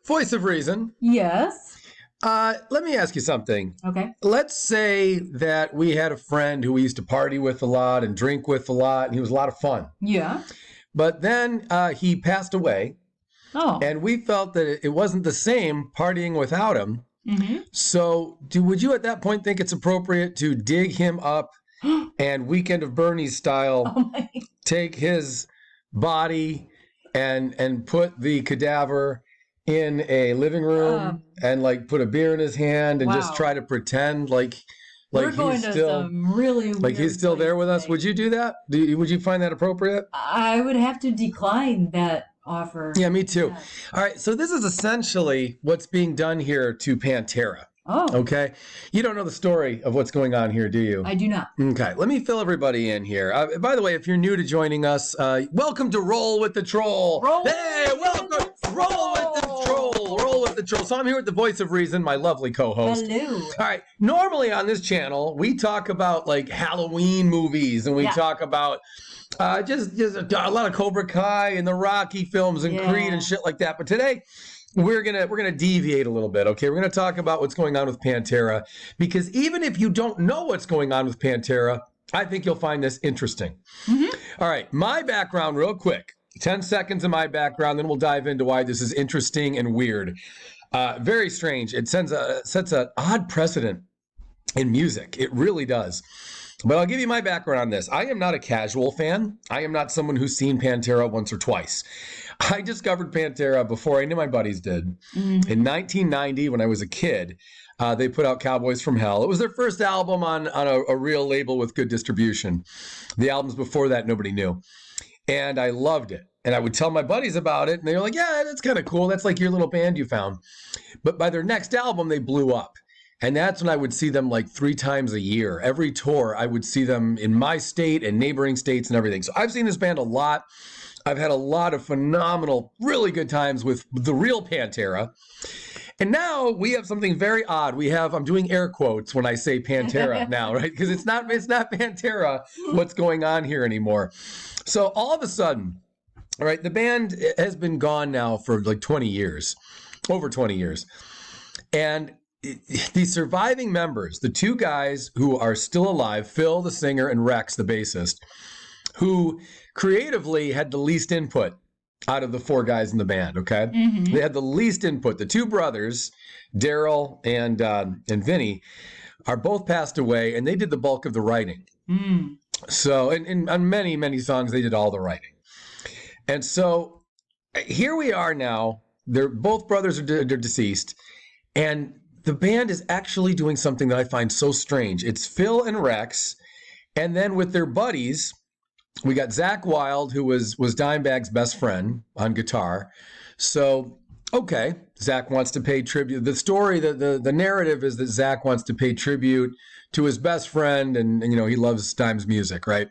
Voice of reason. Yes. Let me ask you something. Okay. Let's say that we had a friend who we used to party with a lot and drink with a lot, and he was a lot of fun. Yeah. But then he passed away, Oh. and we felt that it wasn't the same partying without him. Mm-hmm. So would you at that point think it's appropriate to dig him up and Weekend of Bernie's style take his body and put the cadaver in a living room and like put a beer in his hand and just try to pretend like we're going he's to still some really like he's still there with us? Would you do that? Would you find that appropriate? I would have to decline that offer. Yeah, me too. All right, so this is essentially what's being done here to Pantera. Oh. Okay. You don't know the story of what's going on here, do you? I do not. Okay. Let me fill everybody in here. By the way, if you're new to joining us, welcome to Roll with the Troll. Hey, welcome. Roll with the Troll. Roll with the Troll. So I'm here with the voice of reason, my lovely co-host. Hello. All right. Normally on this channel, we talk about like Halloween movies and we talk about just a lot of Cobra Kai and the Rocky films and Creed and shit like that. But today we're gonna deviate a little bit. Okay, we're gonna talk about what's going on with Pantera, because even if you don't know what's going on with Pantera, I think you'll find this interesting. Mm-hmm. All right, my background real quick. 10 seconds of my background, then we'll dive into why this is interesting and weird. Very strange. It sets an odd precedent in music. It really does. But I'll give you my background on this. I am not a casual fan. I am not someone who's seen Pantera once or twice. I discovered Pantera before any of my buddies did. Mm-hmm. In 1990, when I was a kid, they put out Cowboys from Hell. It was their first album on a real label with good distribution. The albums before that, nobody knew. And I loved it. And I would tell my buddies about it, and they were like, yeah, that's kind of cool. That's like your little band you found. But by their next album, they blew up. And that's when I would see them like 3 times a year. Every tour, I would see them in my state and neighboring states and everything. So I've seen this band a lot. I've had a lot of phenomenal, really good times with the real Pantera. And now we have something very odd. I'm doing air quotes when I say Pantera now, right? Because it's not Pantera what's going on here anymore. So all of a sudden, all right, the band has been gone now for like 20 years, over 20 years. And the surviving members, the 2 guys who are still alive, Phil, the singer, and Rex, the bassist, who creatively had the least input out of the 4 guys in the band, okay? Mm-hmm. They had the least input. The 2 brothers, Daryl and Vinny, are both passed away, and they did the bulk of the writing. Mm. So, and on many, many songs, they did all the writing. And so here we are now. They're both brothers are deceased, and the band is actually doing something that I find so strange. It's Phil and Rex, and then with their buddies, we got Zakk Wylde, who was Dimebag's best friend on guitar. So, okay, Zakk wants to pay tribute. The story, the narrative is that Zakk wants to pay tribute to his best friend, and you know, he loves Dime's music, right?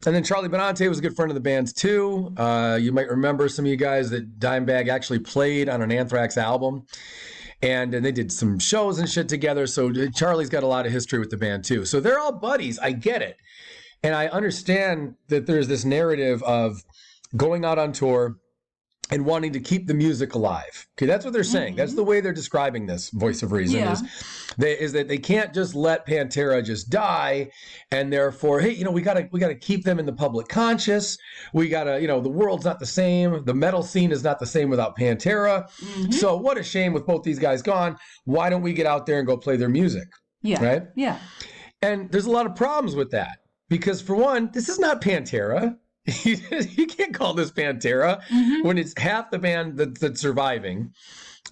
And then Charlie Benante was a good friend of the band's too. You might remember, some of you guys, that Dimebag actually played on an Anthrax album. And they did some shows and shit together. So Charlie's got a lot of history with the band too. So they're all buddies. I get it. And I understand that there's this narrative of going out on tour and wanting to keep the music alive. Okay, that's what they're saying. Mm-hmm. That's the way they're describing this, voice of reason, is that they can't just let Pantera just die, and therefore, hey, you know, we gotta keep them in the public conscious. We gotta, you know, the world's not the same. The metal scene is not the same without Pantera. Mm-hmm. So what a shame with both these guys gone. Why don't we get out there and go play their music? Yeah. Right? Yeah. And there's a lot of problems with that, because for one, this is not Pantera. You can't call this Pantera when it's half the band that's surviving,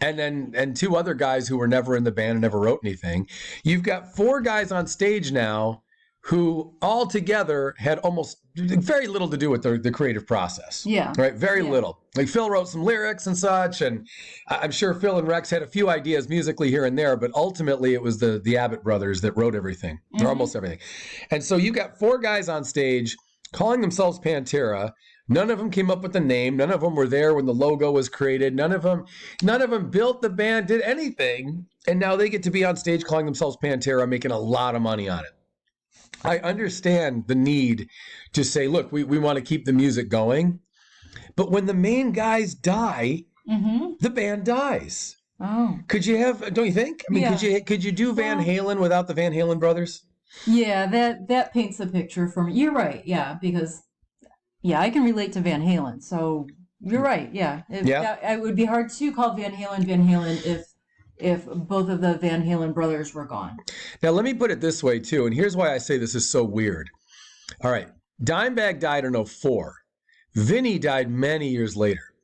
and 2 other guys who were never in the band and never wrote anything. You've got 4 guys on stage now who all together had almost very little to do with the creative process. Yeah. Right? Very little. Like Phil wrote some lyrics and such, and I'm sure Phil and Rex had a few ideas musically here and there, but ultimately it was the Abbott brothers that wrote everything, or almost everything. And so you got 4 guys on stage calling themselves Pantera. None of them came up with the name. None of them were there when the logo was created. None of them built the band, did anything. And now they get to be on stage calling themselves Pantera, making a lot of money on it. I understand the need to say, look, we want to keep the music going. But when the main guys die, the band dies. Oh. Could you have, don't you think? I mean, could you do Van Halen without the Van Halen brothers? Yeah, that paints the picture for me. You're right, yeah, because I can relate to Van Halen. So you're right, yeah. It would be hard to call Van Halen if both of the Van Halen brothers were gone. Now, let me put it this way, too, and here's why I say this is so weird. All right, Dimebag died in 2004. Vinny died many years later.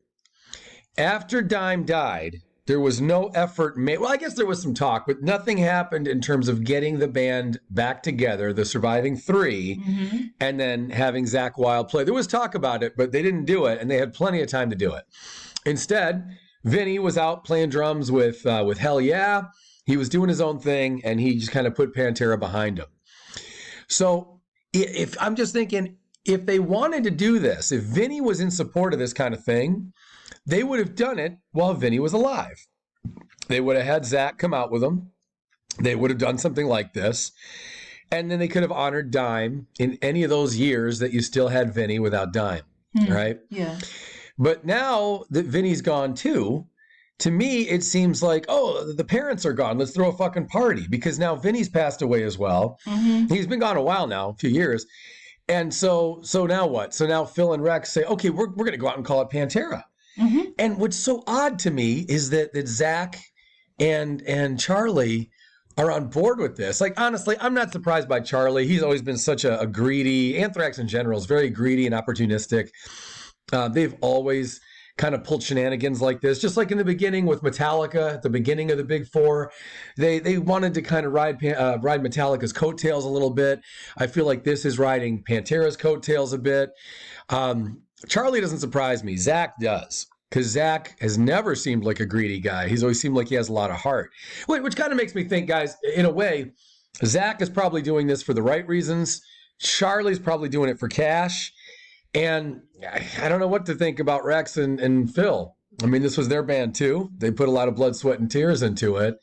After Dime died, there was no effort made. Well, I guess there was some talk, but nothing happened in terms of getting the band back together, the surviving three, and then having Zakk Wylde play. There was talk about it, but they didn't do it, and they had plenty of time to do it. Instead, Vinny was out playing drums with Hell Yeah. He was doing his own thing, and he just kind of put Pantera behind him. So if I'm just thinking, if they wanted to do this, if Vinny was in support of this kind of thing, they would have done it while Vinny was alive. They would have had Zakk come out with them. They would have done something like this. And then they could have honored Dime in any of those years that you still had Vinny without Dime, right? Yeah. But now that Vinny's gone too, to me, it seems like, oh, the parents are gone. Let's throw a fucking party because now Vinny's passed away as well. He's been gone a while now, a few years. And so now what? So now Phil and Rex say, okay, we're going to go out and call it Pantera. And what's so odd to me is that Zakk and Charlie are on board with this. Like, honestly, I'm not surprised by Charlie. He's always been such a greedy, Anthrax in general is very greedy and opportunistic. They've always kind of pulled shenanigans like this, just like in the beginning with Metallica, at the beginning of the Big Four. They wanted to kind of ride Metallica's coattails a little bit. I feel like this is riding Pantera's coattails a bit. Charlie doesn't surprise me. Zakk does. Because Zakk has never seemed like a greedy guy. He's always seemed like he has a lot of heart. Which kind of makes me think, guys, in a way, Zakk is probably doing this for the right reasons. Charlie's probably doing it for cash. And I don't know what to think about Rex and Phil. I mean, this was their band too. They put a lot of blood, sweat, and tears into it.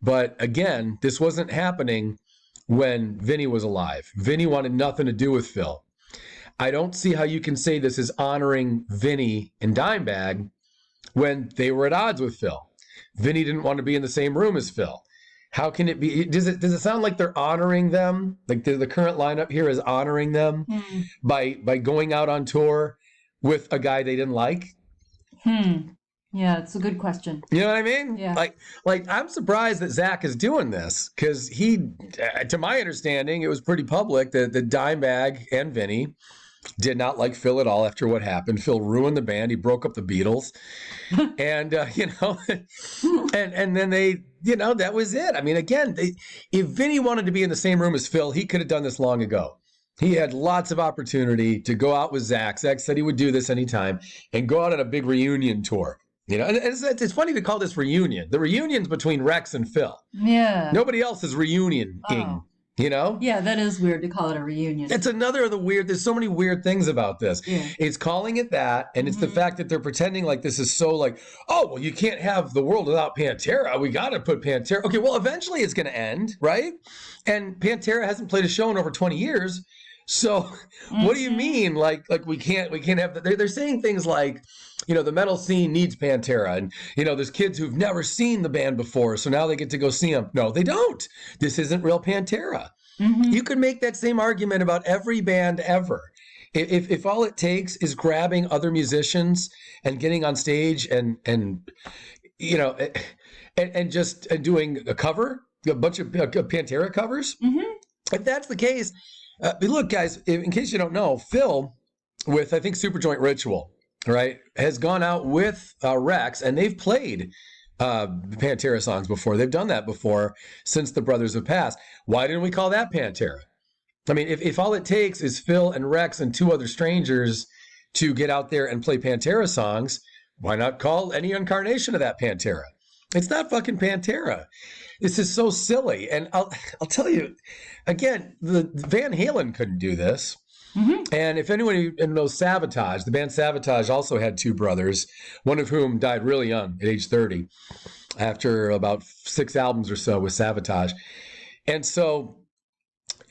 But again, this wasn't happening when Vinny was alive. Vinny wanted nothing to do with Phil. I don't see how you can say this is honoring Vinny and Dimebag when they were at odds with Phil. Vinny didn't want to be in the same room as Phil. How can it be? Does it sound like they're honoring them? Like the current lineup here is honoring them by going out on tour with a guy they didn't like? Yeah, it's a good question. You know what I mean? Yeah. Like I'm surprised that Zakk is doing this because he, to my understanding, it was pretty public that the Dimebag and Vinny did not like Phil at all after what happened. Phil ruined the band. He broke up the Beatles. And, and then they, that was it. I mean, again, if Vinny wanted to be in the same room as Phil, he could have done this long ago. He had lots of opportunity to go out with Zakk. Zakk said he would do this anytime and go out on a big reunion tour. And it's funny to call this reunion. The reunion's between Rex and Phil. Yeah. Nobody else is reunioning. Oh. Yeah, that is weird to call it a reunion. It's another of the weird, there's so many weird things about this. Yeah. It's calling it that, and it's the fact that they're pretending like this is so like, oh, well, you can't have the world without Pantera. We got to put Pantera. Okay, well, eventually it's going to end, right? And Pantera hasn't played a show in over 20 years. So what do you mean? Like we can't have, they're saying things like, the metal scene needs Pantera. And, there's kids who've never seen the band before. So now they get to go see them. No, they don't. This isn't real Pantera. You could make that same argument about every band ever. If all it takes is grabbing other musicians and getting on stage and just doing a cover, a bunch of Pantera covers. If that's the case, look, guys, in case you don't know, Phil, with I think Superjoint Ritual, right, has gone out with Rex, and they've played Pantera songs before. They've done that before since the brothers have passed. Why didn't we call that Pantera? I mean, if all it takes is Phil and Rex and two other strangers to get out there and play Pantera songs, why not call any incarnation of that Pantera? It's not fucking Pantera. This is so silly. And I'll tell you, again, the Van Halen couldn't do this. And if anyone knows Savatage, the band Savatage also had two brothers, one of whom died really young at age 30 after about 6 albums or so with Savatage. And so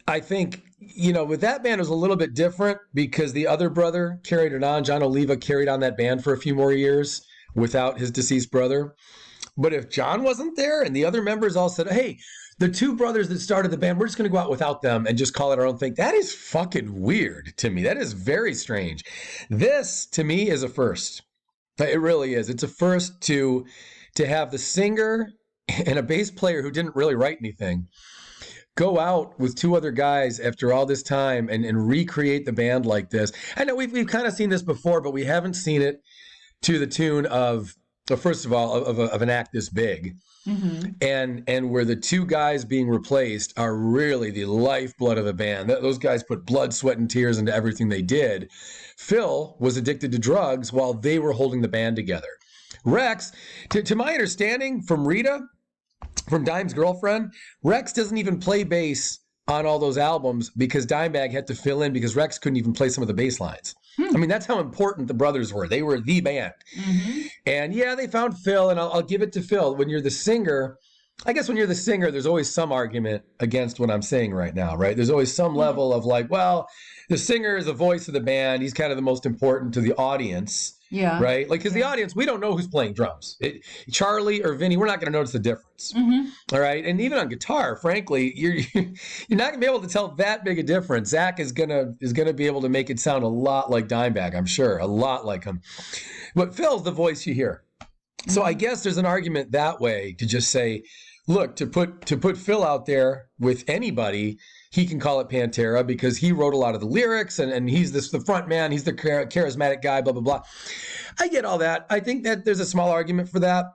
I think, with that band it was a little bit different because the other brother carried it on. John Oliva carried on that band for a few more years without his deceased brother. But if John wasn't there and the other members all said, hey, the two brothers that started the band, we're just going to go out without them and just call it our own thing. That is fucking weird to me. That is very strange. This, to me, is a first. It really is. It's a first to have the singer and a bass player who didn't really write anything go out with two other guys after all this time and recreate the band like this. I know we've kind of seen this before, but we haven't seen it to the tune of, first of all, of an act this big. Mm-hmm. And where the two guys being replaced are really the lifeblood of the band. Those guys put blood, sweat, and tears into everything they did. Phil was addicted to drugs while they were holding the band together. Rex, to my understanding from Rita, from Dime's girlfriend, Rex doesn't even play bass on all those albums because Dimebag had to fill in because Rex couldn't even play some of the bass lines. I mean, that's how important the brothers were. They were the band. Mm-hmm. And yeah, they found Phil, and I'll give it to Phil. When you're the singer, I guess when you're the singer, there's always some argument against what I'm saying right now, right? There's always some level of like, well, the singer is the voice of the band. He's kind of the most important to the audience. Yeah. Right? Like, because the audience, we don't know who's playing drums. Charlie or Vinny, we're not going to notice the difference. Mm-hmm. All right? And even on guitar, frankly, you're not going to be able to tell that big a difference. Zach is gonna be able to make it sound a lot like Dimebag, I'm sure. A lot like him. But Phil's the voice you hear. Mm-hmm. So I guess there's an argument that way to just say, look, to put Phil out there with anybody, he can call it Pantera because he wrote a lot of the lyrics and he's the front man. He's the charismatic guy, blah, blah, blah. I get all that. I think that there's a small argument for that.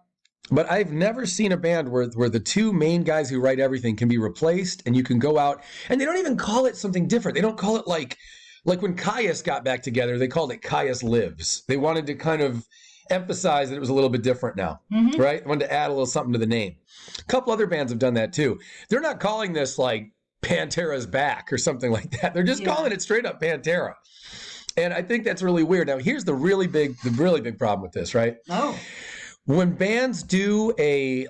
But I've never seen a band where the two main guys who write everything can be replaced and you can go out and they don't even call it something different. They don't call it like when Caius got back together, they called it Caius Lives. They wanted to kind of emphasize that it was a little bit different now, mm-hmm. right? Wanted to add a little something to the name. A couple other bands have done that too. They're not calling this like Pantera's Back or something like that. They're just calling it straight up Pantera. And I think that's really weird. Now, here's the really big problem with this, right? Oh. When bands do a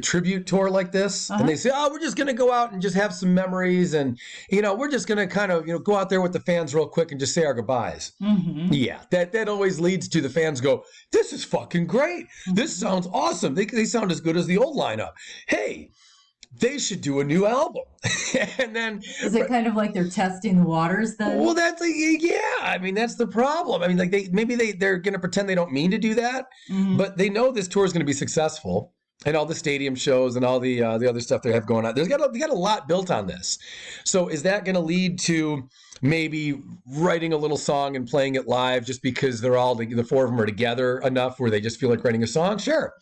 tribute tour like this, and they say, oh, we're just going to go out and just have some memories. And, we're just going to kind of, go out there with the fans real quick and just say our goodbyes. Mm-hmm. Yeah, that always leads to the fans go, this is fucking great. Mm-hmm. This sounds awesome. They sound as good as the old lineup. Hey, they should do a new album. And then is it kind of like they're testing the waters then? Well, that's that's the problem. I mean, like they're going to pretend they don't mean to do that, mm-hmm. but they know this tour is going to be successful and all the stadium shows and all the other stuff they have going on. They got a lot built on this. So is that going to lead to maybe writing a little song and playing it live just because the four of them are together enough where they just feel like writing a song? Sure.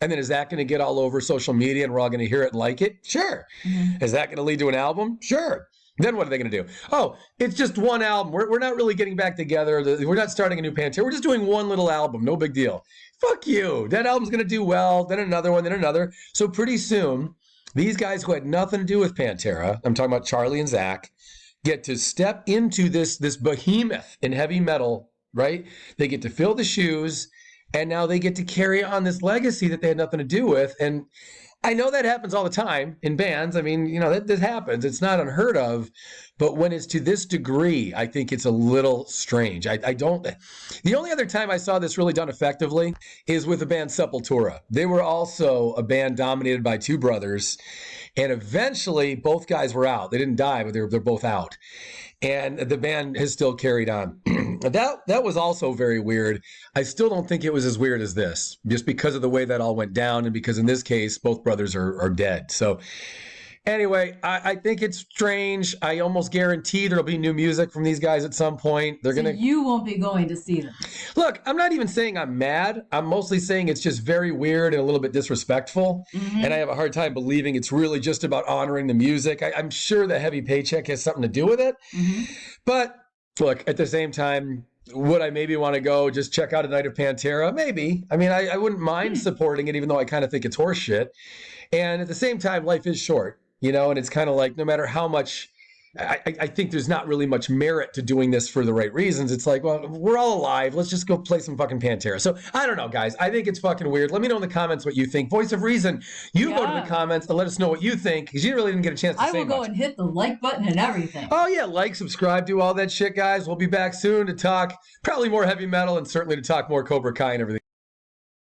And then is that going to get all over social media and we're all going to hear it and like it? Sure. Mm-hmm. Is that going to lead to an album? Sure. Then what are they going to do? Oh, it's just one album. We're not really getting back together. We're not starting a new Pantera. We're just doing one little album. No big deal. Fuck you. That album's going to do well. Then another one, then another. So pretty soon, these guys who had nothing to do with Pantera, I'm talking about Charlie and Zach, get to step into this behemoth in heavy metal, right? They get to fill the shoes. And now they get to carry on this legacy that they had nothing to do with. And I know that happens all the time in bands. I mean, that happens. It's not unheard of. But when it's to this degree, I think it's a little strange. The only other time I saw this really done effectively is with the band Sepultura. They were also a band dominated by two brothers. And eventually, both guys were out. They didn't die, but they're both out. And the band has still carried on. That was also very weird. I still don't think it was as weird as this, just because of the way that all went down, and because in this case, both brothers are dead. So anyway, I think it's strange. I almost guarantee there'll be new music from these guys at some point. You won't be going to see them. Look, I'm not even saying I'm mad. I'm mostly saying it's just very weird and a little bit disrespectful. Mm-hmm. And I have a hard time believing it's really just about honoring the music. I'm sure the heavy paycheck has something to do with it. Mm-hmm. But look, at the same time, would I maybe want to go just check out a night of Pantera? Maybe. I mean, I wouldn't mind supporting it, even though I kind of think it's horseshit. And at the same time, life is short. And it's kind of like no matter how much I think there's not really much merit to doing this for the right reasons. It's like, well, we're all alive. Let's just go play some fucking Pantera. So I don't know, guys. I think it's fucking weird. Let me know in the comments what you think. Voice of Reason, you go to the comments and let us know what you think, because you really didn't get a chance to say much. I will go and hit the like button and everything. Oh, yeah. Like, subscribe, do all that shit, guys. We'll be back soon to talk probably more heavy metal and certainly to talk more Cobra Kai and everything.